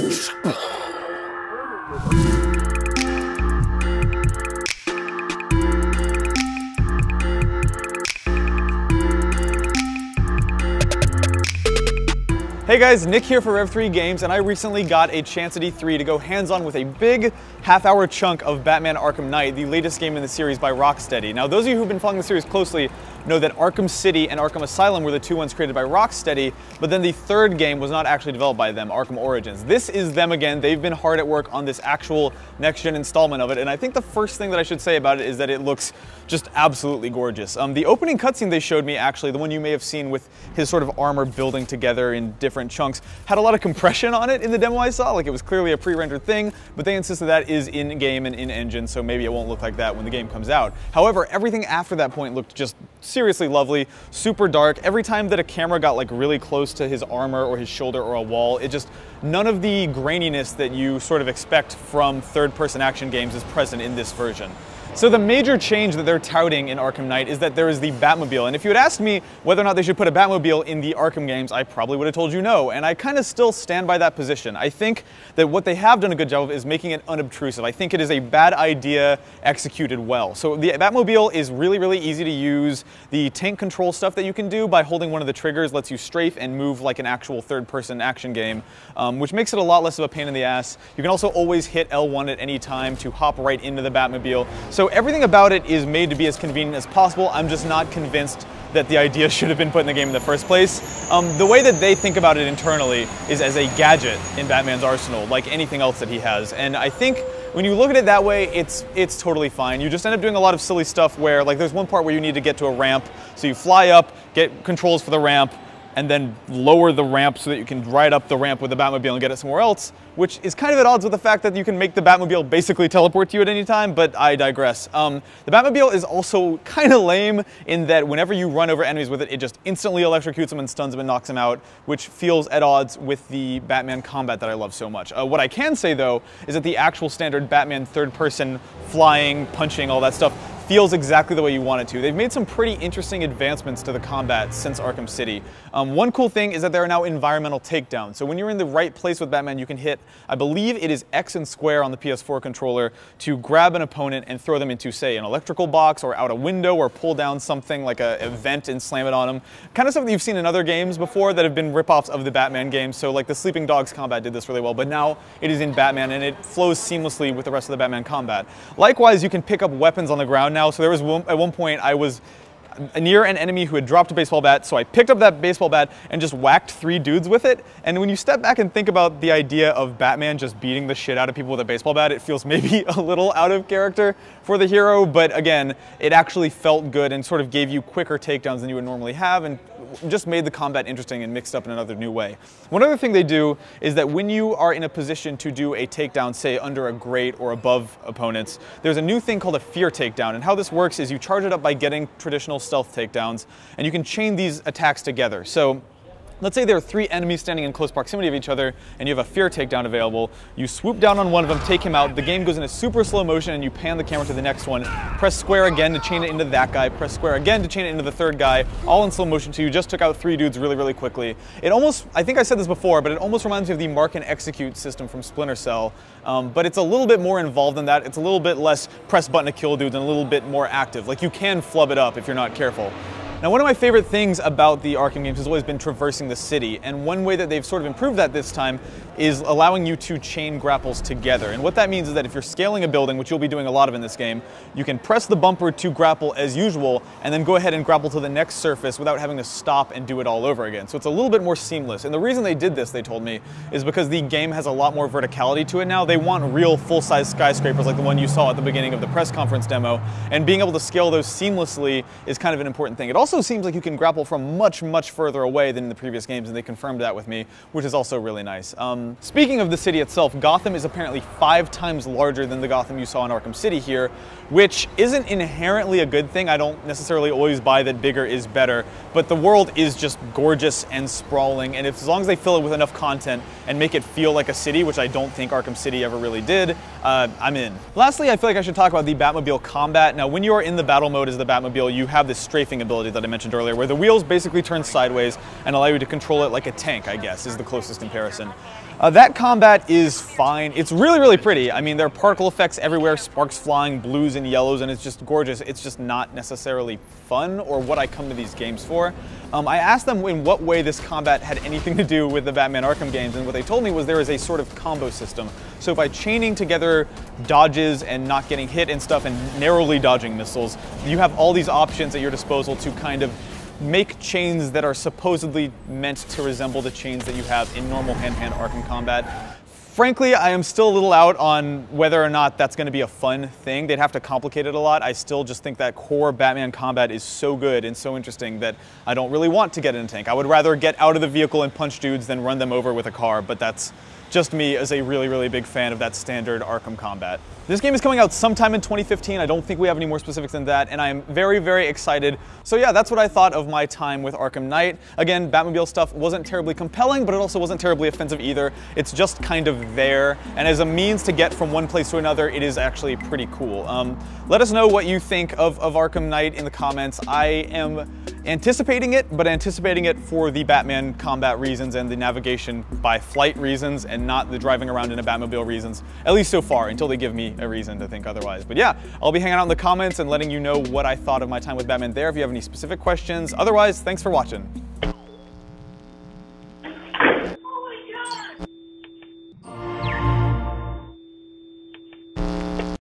Hey guys, Nick here for Rev3 Games, and I recently got a chance at E3 to go hands-on with a big half-hour chunk of Batman Arkham Knight, the latest game in the series by Rocksteady. Now, those of you who've been following the series closely know that Arkham City and Arkham Asylum were the two ones created by Rocksteady, but then the third game was not actually developed by them, Arkham Origins. This is them again. They've been hard at work on this actual next-gen installment of it, and I think the first thing that I should say about it is that it looks just absolutely gorgeous. The opening cutscene they showed me, actually, the one you may have seen with his sort of armor building together in different chunks, had a lot of compression on it in the demo I saw. Like, it was clearly a pre-rendered thing, but they insisted that is in-game and in-engine, so maybe it won't look like that when the game comes out. However, everything after that point looked just seriously lovely, super dark. Every time that a camera got like really close to his armor or his shoulder or a wall, it just, none of the graininess that you sort of expect from third-person action games is present in this version. So the major change that they're touting in Arkham Knight is that there is the Batmobile, and if you had asked me whether or not they should put a Batmobile in the Arkham games, I probably would have told you no, and I kind of still stand by that position. I think that what they have done a good job of is making it unobtrusive. I think it is a bad idea executed well. So the Batmobile is really, really easy to use. The tank control stuff that you can do by holding one of the triggers lets you strafe and move like an actual third-person action game, which makes it a lot less of a pain in the ass. You can also always hit L1 at any time to hop right into the Batmobile. So everything about it is made to be as convenient as possible. I'm just not convinced that the idea should have been put in the game in the first place. The way that they think about it internally is as a gadget in Batman's arsenal, like anything else that he has. And I think when you look at it that way, it's totally fine. You just end up doing a lot of silly stuff where, like, there's one part where you need to get to a ramp, so you fly up, get controls for the ramp, and then lower the ramp so that you can ride up the ramp with the Batmobile and get it somewhere else, which is kind of at odds with the fact that you can make the Batmobile basically teleport to you at any time, but I digress. The Batmobile is also kind of lame in that whenever you run over enemies with it, it just instantly electrocutes them and stuns them and knocks them out, which feels at odds with the Batman combat that I love so much. What I can say, though, is that the actual standard Batman third-person flying, punching, all that stuff feels exactly the way you want it to. They've made some pretty interesting advancements to the combat since Arkham City. One cool thing is that there are now environmental takedowns. So when you're in the right place with Batman, you can hit, I believe it is X and square on the PS4 controller to grab an opponent and throw them into, say, an electrical box or out a window or pull down something like a vent and slam it on them. Kind of something you've seen in other games before that have been ripoffs of the Batman games. So like the Sleeping Dogs combat did this really well, but now it is in Batman and it flows seamlessly with the rest of the Batman combat. Likewise, you can pick up weapons on the ground now. So there was at one point I was near an enemy who had dropped a baseball bat, so I picked up that baseball bat and just whacked 3 dudes with it. And when you step back and think about the idea of Batman just beating the shit out of people with a baseball bat, it feels maybe a little out of character for the hero, but again, it actually felt good and sort of gave you quicker takedowns than you would normally have, and just made the combat interesting and mixed up in another new way. One other thing they do is that when you are in a position to do a takedown, say under a grate or above opponents, there's a new thing called a fear takedown, and how this works is you charge it up by getting traditional stealth takedowns, and you can chain these attacks together. So let's say there are 3 enemies standing in close proximity of each other and you have a fear takedown available. You swoop down on one of them, take him out, the game goes into super slow motion and you pan the camera to the next one, press square again to chain it into that guy, press square again to chain it into the third guy, all in slow motion, so you just took out 3 dudes really, really quickly. It almost, I think I said this before, but it almost reminds me of the mark and execute system from Splinter Cell, but it's a little bit more involved than that. It's a little bit less press button to kill dudes and a little bit more active. Like, you can flub it up if you're not careful. Now, one of my favorite things about the Arkham games has always been traversing the city, and one way that they've sort of improved that this time is allowing you to chain grapples together. And what that means is that if you're scaling a building, which you'll be doing a lot of in this game, you can press the bumper to grapple as usual, and then go ahead and grapple to the next surface without having to stop and do it all over again. So it's a little bit more seamless. And the reason they did this, they told me, is because the game has a lot more verticality to it now. They want real full-size skyscrapers like the one you saw at the beginning of the press conference demo, and being able to scale those seamlessly is kind of an important thing. It also seems like you can grapple from much, much further away than in the previous games, and they confirmed that with me, which is also really nice. Speaking of the city itself, Gotham is apparently 5 times larger than the Gotham you saw in Arkham City here, which isn't inherently a good thing. I don't necessarily always buy that bigger is better, but the world is just gorgeous and sprawling, and as long as they fill it with enough content and make it feel like a city, which I don't think Arkham City ever really did, I'm in. Lastly, I feel like I should talk about the Batmobile combat. Now, when you are in the battle mode as the Batmobile, you have this strafing ability that I mentioned earlier, where the wheels basically turn sideways and allow you to control it like a tank, I guess, is the closest comparison. That combat is fine. It's really, really pretty. I mean, there are particle effects everywhere, sparks flying, blues and yellows, and it's just gorgeous. It's just not necessarily fun or what I come to these games for. I asked them in what way this combat had anything to do with the Batman Arkham games, and what they told me was there is a sort of combo system. So by chaining together dodges and not getting hit and stuff and narrowly dodging missiles, you have all these options at your disposal to kind of make chains that are supposedly meant to resemble the chains that you have in normal hand-to-hand Arkham combat. Frankly, I am still a little out on whether or not that's going to be a fun thing. They'd have to complicate it a lot. I still just think that core Batman combat is so good and so interesting that I don't really want to get in a tank. I would rather get out of the vehicle and punch dudes than run them over with a car, but that's just me as a really, really big fan of that standard Arkham combat. This game is coming out sometime in 2015. I don't think we have any more specifics than that, and I am very, very excited. So yeah, that's what I thought of my time with Arkham Knight. Again, Batmobile stuff wasn't terribly compelling, but it also wasn't terribly offensive either. It's just kind of there, and as a means to get from one place to another, it is actually pretty cool. Let us know what you think of Arkham Knight in the comments. I am anticipating it, but anticipating it for the Batman combat reasons and the navigation by flight reasons and not the driving around in a Batmobile reasons, at least so far, until they give me a reason to think otherwise. But yeah, I'll be hanging out in the comments and letting you know what I thought of my time with Batman there if you have any specific questions. Otherwise, thanks for watching.